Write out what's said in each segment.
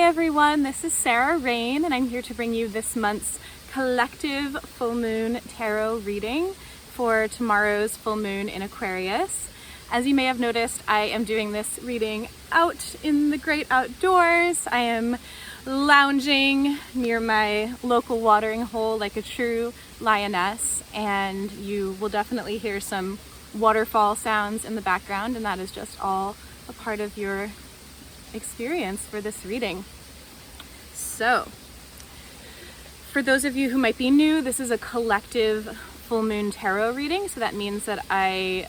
everyone, this is Sarah Rayne and I'm here to bring you this month's collective full moon tarot reading for tomorrow's full moon in Aquarius. As you may have noticed, I am doing this reading out in the great outdoors. I am lounging near my local watering hole like a true lioness, and you will definitely hear some waterfall sounds in the background, and that is just all a part of your experience for this reading. So, for those of you who might be new, this is a collective full moon tarot reading. So that means that I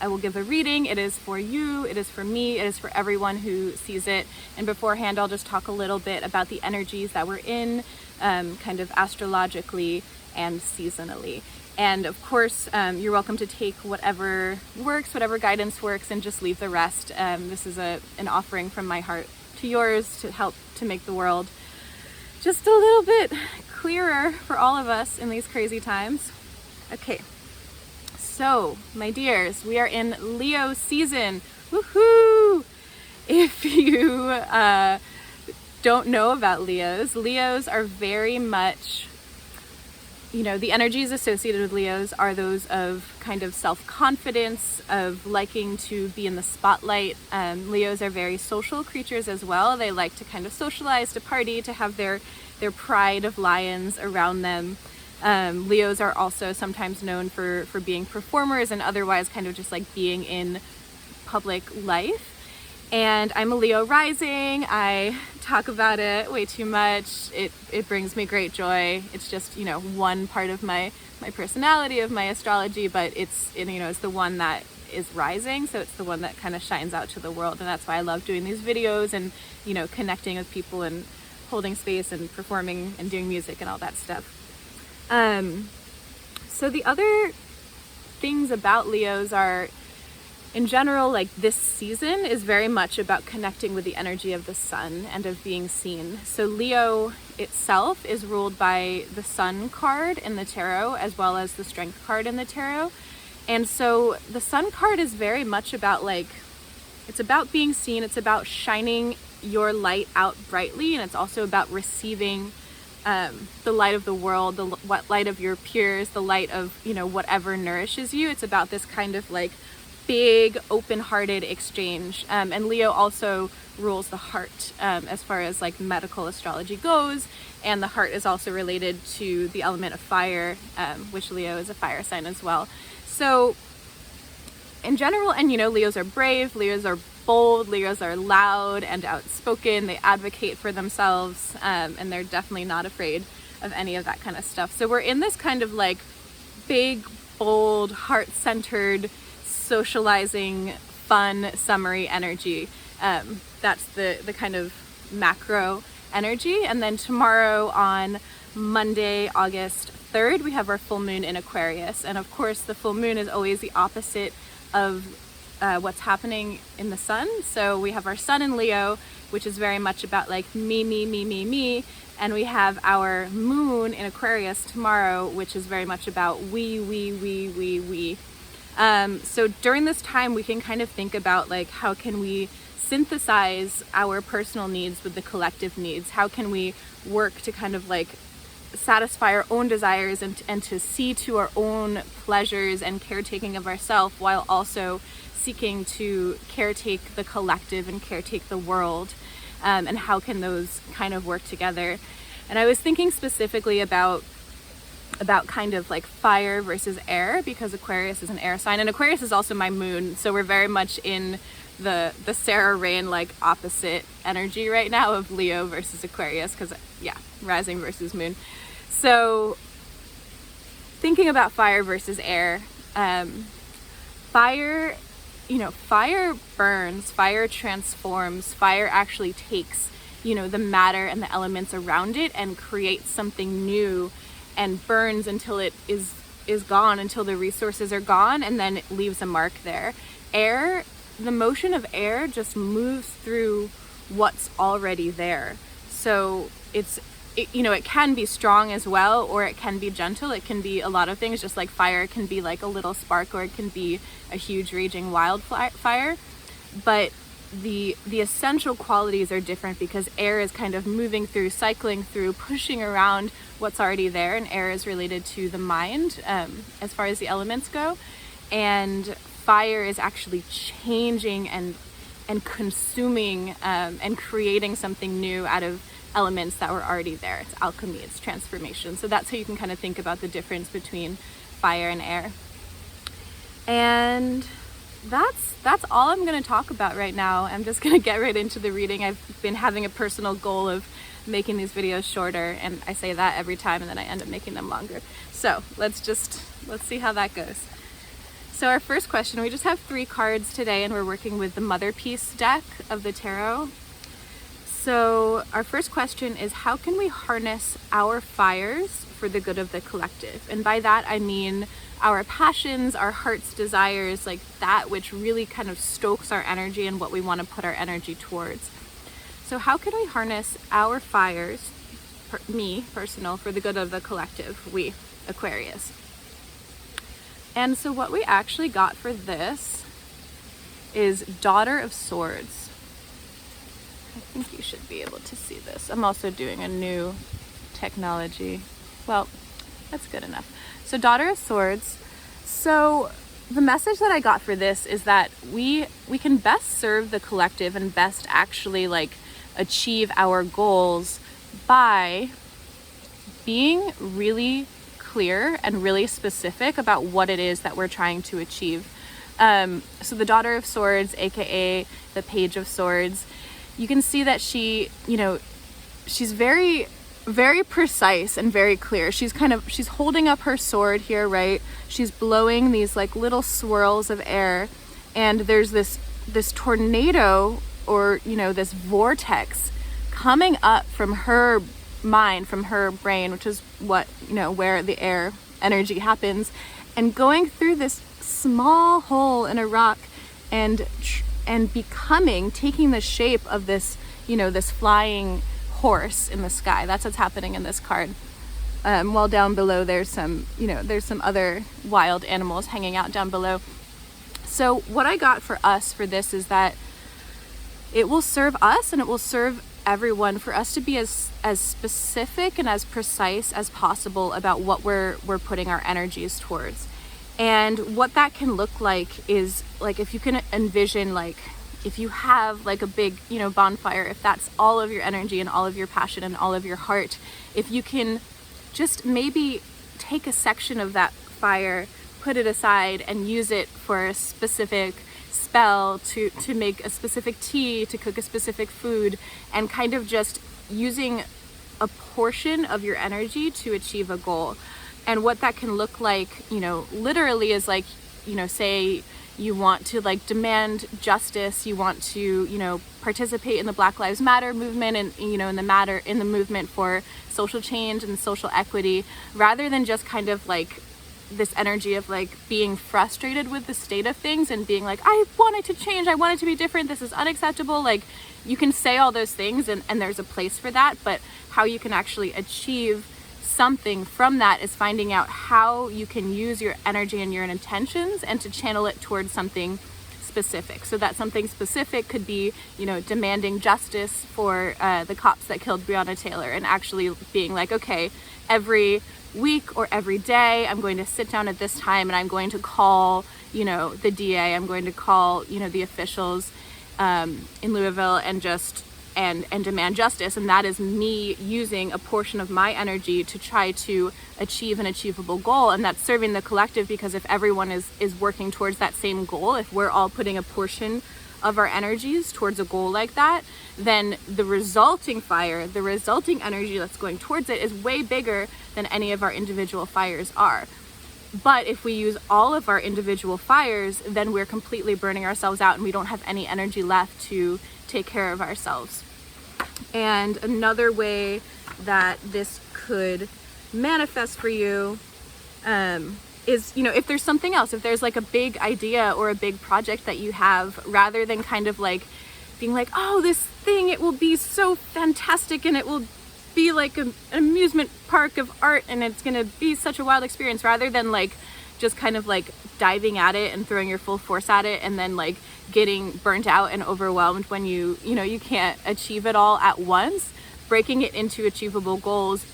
will give a reading. It is for you, it is for me, it is for everyone who sees it. And beforehand, I'll just talk a little bit about the energies that we're in, kind of astrologically and seasonally. And of course, you're welcome to take whatever works, whatever guidance works, and just leave the rest. This is an offering from my heart to yours to help to make the world just a little bit clearer for all of us in these crazy times. Okay, so my dears, we are in Leo season. Woohoo! If you don't know about Leos are very much, the energies associated with Leos are those of kind of self-confidence, of liking to be in the spotlight. Leos are very social creatures as well. They like to kind of socialize, to party, to have their pride of lions around them. Leos are also sometimes known for being performers and otherwise kind of just like being in public life. And I'm a Leo rising. I talk about it way too much. It brings me great joy. It's just, one part of my personality, of my astrology, but it's the one that is rising. So it's the one that kind of shines out to the world. And that's why I love doing these videos and, connecting with people and holding space and performing and doing music and all that stuff. So the other things about Leos are, in general, like this season is very much about connecting with the energy of the sun and of being seen. So Leo itself is ruled by the sun card in the tarot as well as the strength card in the tarot. And so the sun card is very much about it's about being seen. It's about shining your light out brightly. And it's also about receiving the light of the world, the light of your peers, the light of, whatever nourishes you. It's about this kind of big open-hearted exchange, and Leo also rules the heart as far as medical astrology goes, and the heart is also related to the element of fire, which Leo is a fire sign as well. So in general, and Leos are brave, Leos are bold, Leos are loud and outspoken, they advocate for themselves, and they're definitely not afraid of any of that kind of stuff. So we're in this kind of big, bold, heart-centered, socializing, fun, summery energy. That's the kind of macro energy. And then tomorrow on Monday, August 3rd, we have our full moon in Aquarius. And of course, the full moon is always the opposite of what's happening in the sun. So we have our sun in Leo, which is very much about me. And we have our moon in Aquarius tomorrow, which is very much about we. So during this time, we can kind of think about how can we synthesize our personal needs with the collective needs? How can we work to kind of satisfy our own desires and to see to our own pleasures and caretaking of ourselves while also seeking to caretake the collective and caretake the world? And how can those kind of work together? And I was thinking specifically about kind of fire versus air, because Aquarius is an air sign, and Aquarius is also my moon, so we're very much in the Sarah Rayne opposite energy right now of Leo versus Aquarius, because rising versus moon. So thinking about fire versus air, fire burns, fire transforms, fire actually takes the matter and the elements around it and creates something new, and burns until it is gone, until the resources are gone, and then it leaves a mark there. Air, the motion of air just moves through what's already there. So it can be strong as well, or it can be gentle. It can be a lot of things, just like fire can be a little spark, or it can be a huge raging wildfire. But the essential qualities are different because air is kind of moving through, cycling through, pushing around what's already there, and air is related to the mind as far as the elements go, and fire is actually changing and consuming and creating something new out of elements that were already there. It's alchemy, it's transformation. So that's how you can kind of think about the difference between fire and air. And that's all I'm going to talk about right now. I'm just going to get right into the reading. I've been having a personal goal of making these videos shorter, and I say that every time and then I end up making them longer. So let's see how that goes. So our first question, we just have 3 cards today, and we're working with the Mother Piece deck of the tarot. So our first question is, how can we harness our fires for the good of the collective? And by that I mean our passions, our heart's desires, like that which really kind of stokes our energy and what we want to put our energy towards. So how can we harness our fires, me, personal, for the good of the collective, we, Aquarius? And so what we actually got for this is Daughter of Swords. I think you should be able to see this. I'm also doing a new technology. Well, that's good enough. So Daughter of Swords. So the message that I got for this is that we can best serve the collective and best actually like achieve our goals by being really clear and really specific about what it is that we're trying to achieve. So the Daughter of Swords, aka the Page of Swords, you can see that she, she's very, very precise and very clear. She's holding up her sword here, right? She's blowing these like little swirls of air, and there's this tornado, or this vortex coming up from her mind, from her brain, which is what where the air energy happens, and going through this small hole in a rock and taking the shape of this this flying horse in the sky. That's what's happening in this card. While down below there's some other wild animals hanging out down below. So what I got for us for this is that it will serve us and it will serve everyone for us to be as specific and as precise as possible about what we're putting our energies towards. And what that can look like is, like, if you can envision, like, if you have like a big bonfire, if that's all of your energy and all of your passion and all of your heart, if you can just maybe take a section of that fire, put it aside and use it for a specific spell, to make a specific tea, to cook a specific food, and kind of just using a portion of your energy to achieve a goal. And what that can look like, literally is like, say you want to like demand justice, you want to, participate in the Black Lives Matter movement and, in the movement for social change and social equity, rather than just kind of like this energy of like being frustrated with the state of things and being like, I want it to change, I want it to be different, this is unacceptable. Like, you can say all those things and there's a place for that, but how you can actually achieve something from that is finding out how you can use your energy and your intentions and to channel it towards something specific. So that something specific could be, demanding justice for the cops that killed Breonna Taylor, and actually being like, okay, every week or every day I'm going to sit down at this time and I'm going to call the DA, I'm going to call the officials in Louisville and demand justice. And that is me using a portion of my energy to try to achieve an achievable goal, and that's serving the collective, because if everyone is working towards that same goal, if we're all putting a portion of our energies towards a goal like that, then the resulting fire, the resulting energy that's going towards it is way bigger than any of our individual fires are. But if we use all of our individual fires, then we're completely burning ourselves out and we don't have any energy left to take care of ourselves. And another way that this could manifest for you is, if there's something else, if there's like a big idea or a big project that you have, rather than kind of like being like, oh, this thing, it will be so fantastic and it will be like an amusement park of art and it's gonna be such a wild experience, rather than like just kind of like diving at it and throwing your full force at it and then like getting burnt out and overwhelmed when you can't achieve it all at once, breaking it into achievable goals,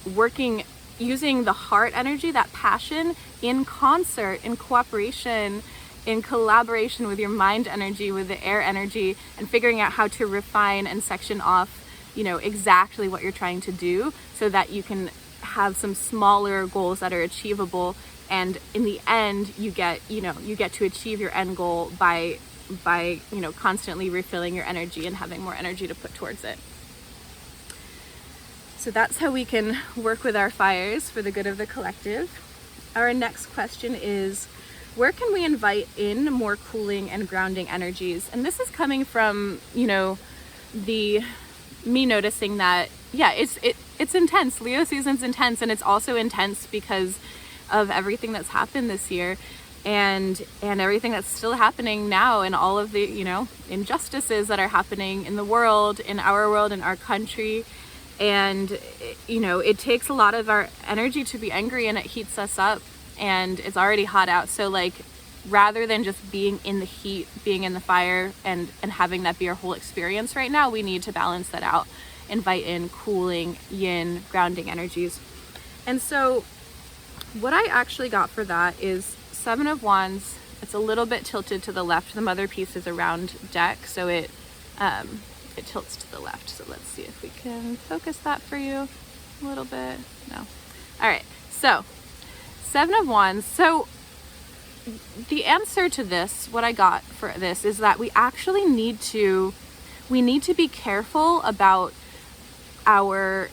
using the heart energy, that passion, in concert, in cooperation, in collaboration with your mind energy, with the air energy, and figuring out how to refine and section off, exactly what you're trying to do, so that you can have some smaller goals that are achievable. And in the end, you get to achieve your end goal by constantly refilling your energy and having more energy to put towards it. So that's how we can work with our fires for the good of the collective. Our next question is, where can we invite in more cooling and grounding energies? And this is coming from, me noticing that, it's intense. Leo season's intense, and it's also intense because of everything that's happened this year, and everything that's still happening now, and all of the, injustices that are happening in the world, in our country. And, it takes a lot of our energy to be angry, and it heats us up, and it's already hot out. So like, rather than just being in the heat, being in the fire, and having that be our whole experience right now, we need to balance that out, invite in cooling, yin, grounding energies. And so what I actually got for that is 7 of Wands. It's a little bit tilted to the left. The mother piece is a round deck, so it tilts to the left. So let's see if we can focus that for you a little bit. No. All right. So 7 of Wands. So the answer to this, what I got for this, is that we actually need to be careful about our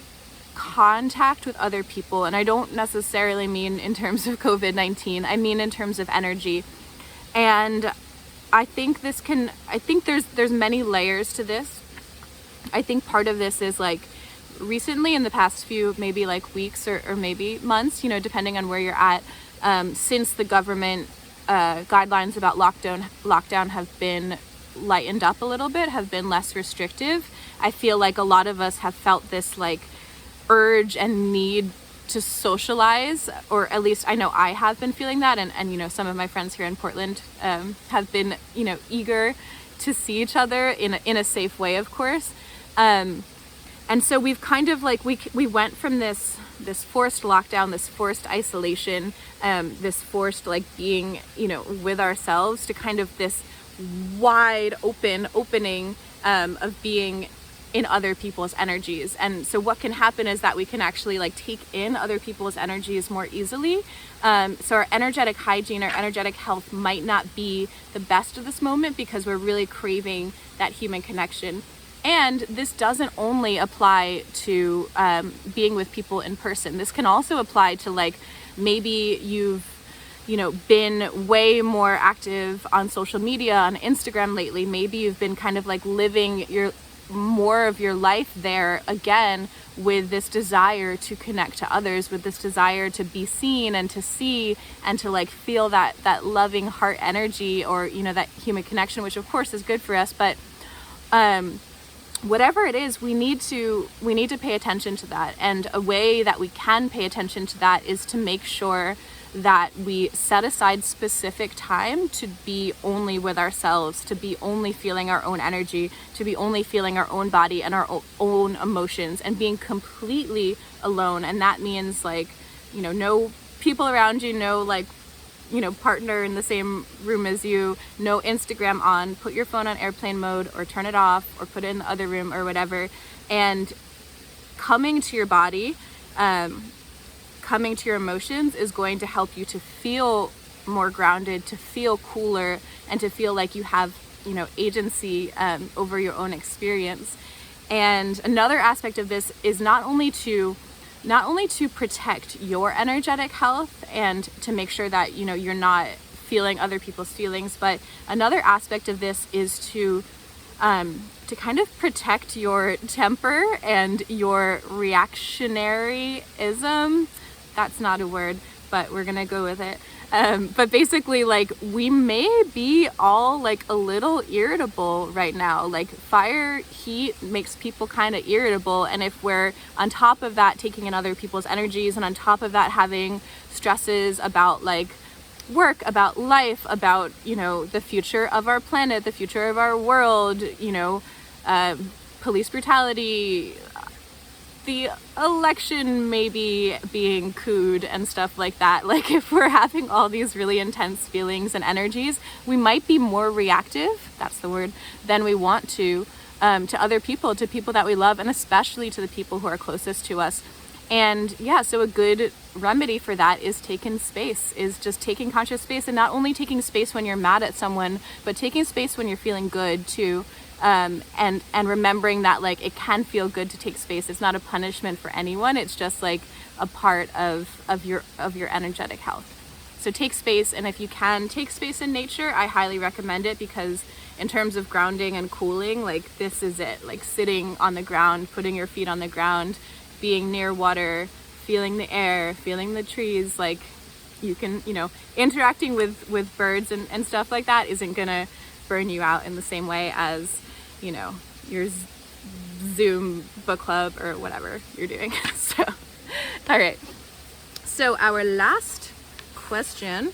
contact with other people. And I don't necessarily mean in terms of COVID-19. I mean in terms of energy. And I think there's many layers to this. I think part of this is like, recently in the past few, maybe like weeks or maybe months, depending on where you're at, since the government guidelines about lockdown have been lightened up a little bit, have been less restrictive, I feel like a lot of us have felt this like urge and need to socialize, or at least I know I have been feeling that, and some of my friends here in Portland have been eager to see each other in a safe way, of course. And so we've kind of like, we went from this forced lockdown, this forced isolation, this forced like being, with ourselves, to kind of this wide opening of being in other people's energies. And so what can happen is that we can actually like take in other people's energies more easily. So our energetic hygiene, our energetic health might not be the best at this moment, because we're really craving that human connection. And this doesn't only apply to being with people in person. This can also apply to like, maybe you've been way more active on social media, on Instagram lately. Maybe you've been kind of like living more of your life there again, with this desire to connect to others, with this desire to be seen and to see and to like feel that loving heart energy, or that human connection, which of course is good for us. But whatever it is, we need to pay attention to that. And a way that we can pay attention to that is to make sure that we set aside specific time to be only with ourselves, to be only feeling our own energy, to be only feeling our own body and our own emotions, and being completely alone. And that means like, no people around you, no like, partner in the same room as you, no Instagram on, put your phone on airplane mode, or turn it off, or put it in the other room, or whatever. And coming to your body, coming to your emotions is going to help you to feel more grounded, to feel cooler, and to feel like you have, agency over your own experience. And another aspect of this is not only to protect your energetic health and to make sure that, you're not feeling other people's feelings, but another aspect of this is to kind of protect your temper and your reactionaryism. That's not a word, but we're gonna go with it. But basically, like, we may be all like a little irritable right now. Like, fire, heat makes people kind of irritable, and if we're on top of that taking in other people's energies, and on top of that having stresses about like work, about life, about, you know, the future of our planet, the future of our world, you know, police brutality, the election maybe being cooed and stuff like that. Like, if we're having all these really intense feelings and energies, we might be more reactive, that's the word, than we want to other people, to people that we love, and especially to the people who are closest to us. And yeah, so a good remedy for that is taking space, is just taking conscious space, and not only taking space when you're mad at someone, but taking space when you're feeling good too. And remembering that, like, it can feel good to take space. It's not a punishment for anyone. It's just like a part of your energetic health. So take space, and if you can take space in nature, I highly recommend it, because in terms of grounding and cooling, like, this is it. Like, sitting on the ground, putting your feet on the ground, being near water, feeling the air, feeling the trees, like, you can, you know, interacting with birds and stuff like that isn't gonna burn you out in the same way as, you know, your Zoom book club or whatever you're doing. So, all right. So our last question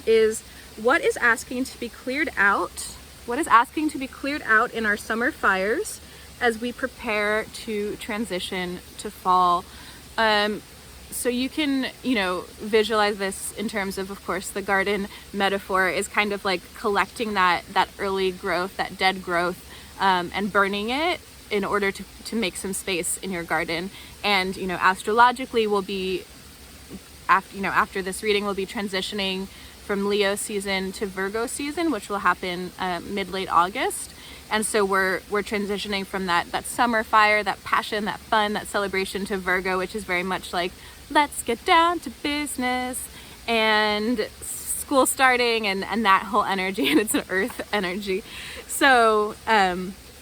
is, what is asking to be cleared out? What is asking to be cleared out in our summer fires as we prepare to transition to fall? So you can, you know, visualize this in terms of course, the garden metaphor is kind of like collecting that early growth, that dead growth, and burning it in order to make some space in your garden. And, you know, astrologically we'll be, after this reading, we'll be transitioning from Leo season to Virgo season, which will happen mid-late August. And so we're transitioning from that summer fire, that passion, that fun, that celebration, to Virgo, which is very much like, let's get down to business and school starting and that whole energy, and it's an earth energy. So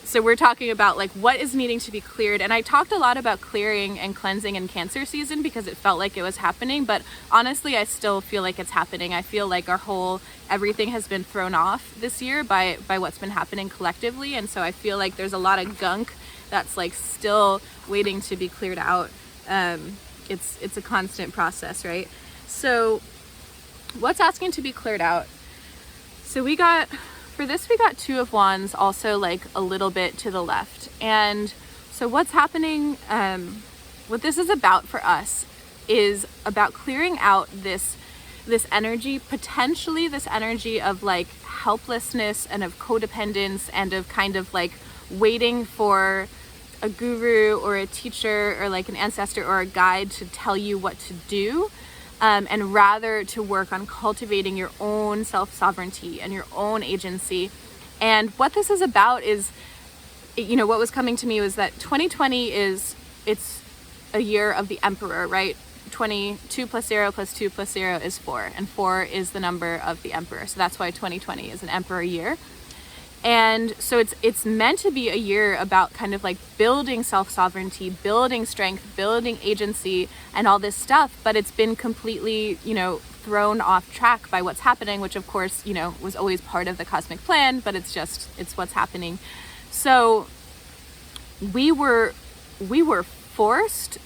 so we're talking about like what is needing to be cleared. And I talked a lot about clearing and cleansing in Cancer season because it felt like it was happening, but honestly I still feel like it's happening. I feel like everything has been thrown off this year by what's been happening collectively, and so I feel like there's a lot of gunk that's like still waiting to be cleared out. It's a constant process, right? So what's asking to be cleared out? So for this we got Two of Wands, also like a little bit to the left. And so what's happening, what this is about for us is about clearing out this energy, potentially this energy of like helplessness and of codependence and of kind of like waiting for a guru or a teacher or like an ancestor or a guide to tell you what to do. And rather to work on cultivating your own self-sovereignty and your own agency. And what this is about is, you know, what was coming to me was that 2020 it's a year of the Emperor, right? 2 plus 0 plus 2 plus 0 is 4, and 4 is the number of the Emperor. So that's why 2020 is an Emperor year. And so it's meant to be a year about kind of like building self-sovereignty, building strength, building agency, and all this stuff. But it's been completely, you know, thrown off track by what's happening, which of course, you know, was always part of the cosmic plan, but it's what's happening. So we were forced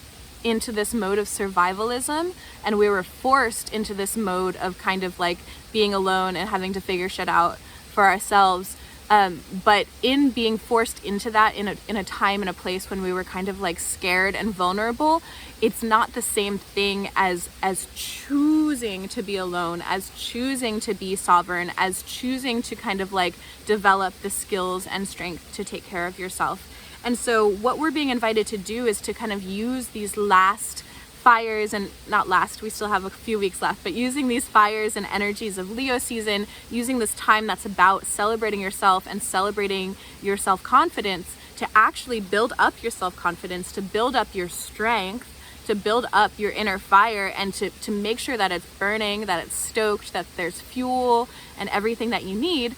into this mode of survivalism, and we were forced into this mode of kind of like being alone and having to figure shit out for ourselves. But in being forced into that in a time and a place when we were kind of like scared and vulnerable, it's not the same thing as choosing to be alone, as choosing to be sovereign, as choosing to kind of like develop the skills and strength to take care of yourself. And so what we're being invited to do is to kind of use these last fires, and not last, we still have a few weeks left, but using these fires and energies of Leo season, using this time that's about celebrating yourself and celebrating your self-confidence to actually build up your self-confidence, to build up your strength, to build up your inner fire, and to make sure that it's burning, that it's stoked, that there's fuel and everything that you need.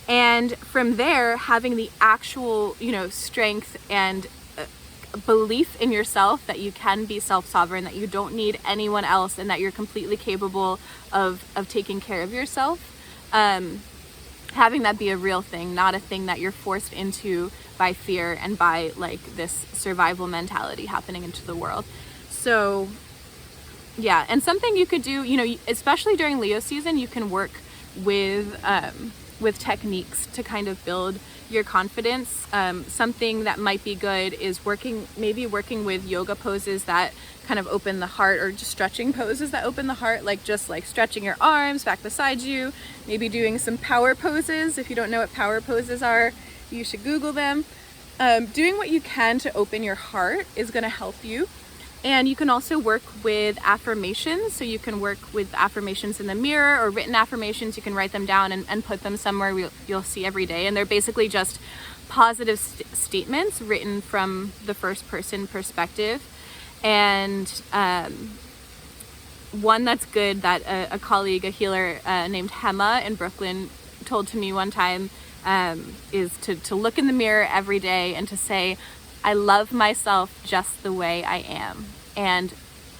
And from there, having the actual, you know, strength and belief in yourself that you can be self-sovereign, that you don't need anyone else, and that you're completely capable of taking care of yourself. Having that be a real thing, not a thing that you're forced into by fear and by like this survival mentality happening into the world. So Yeah, and something you could do, you know, especially during Leo season, you can work with techniques to kind of build your confidence. Something that might be good is maybe working with yoga poses that kind of open the heart, or just stretching poses that open the heart, like just like stretching your arms back beside you, maybe doing some power poses. If you don't know what power poses are, you should Google them. Doing what you can to open your heart is going to help you. And you can also work with affirmations. So you can work with affirmations in the mirror, or written affirmations. You can write them down and put them somewhere you'll see every day. And they're basically just positive statements written from the first person perspective. And one that's good that a colleague, a healer named Hema in Brooklyn told to me one time is to look in the mirror every day and to say, I love myself just the way I am. And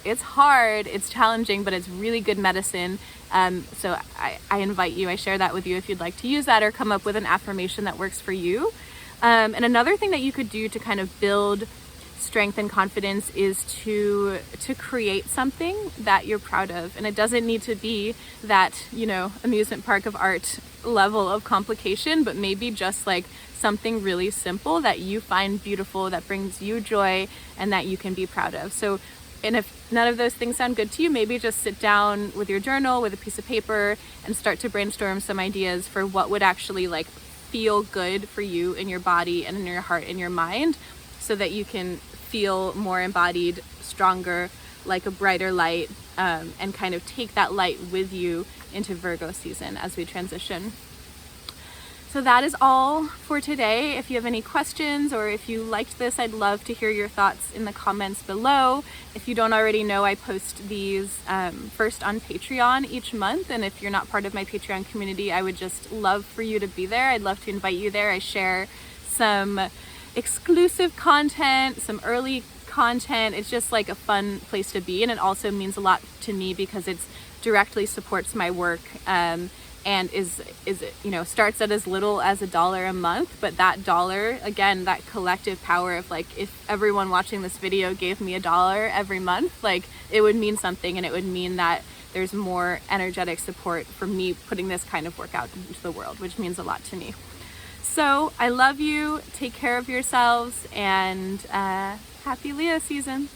it's hard, it's challenging, but it's really good medicine. So I invite you, I share that with you if you'd like to use that or come up with an affirmation that works for you. And another thing that you could do to kind of build strength and confidence is to create something that you're proud of. And it doesn't need to be that, you know, amusement park of art level of complication, but maybe just like something really simple that you find beautiful, that brings you joy, and that you can be proud of. So, and if none of those things sound good to you, maybe just sit down with your journal, with a piece of paper, and start to brainstorm some ideas for what would actually like feel good for you in your body and in your heart and your mind, so that you can feel more embodied, stronger, like a brighter light, and kind of take that light with you into Virgo season as we transition. So that is all for today. If you have any questions, or if you liked this, I'd love to hear your thoughts in the comments below. If you don't already know, I post these first on Patreon each month. And if you're not part of my Patreon community, I would just love for you to be there. I'd love to invite you there. I share some exclusive content, some early content. It's just like a fun place to be. And it also means a lot to me because it's directly supports my work. And is you know, starts at as little as $1 a month, but that dollar, again, that collective power of like, if everyone watching this video gave me $1 every month, like it would mean something, and it would mean that there's more energetic support for me putting this kind of work out into the world, which means a lot to me. So I love you, take care of yourselves, and happy Leo season.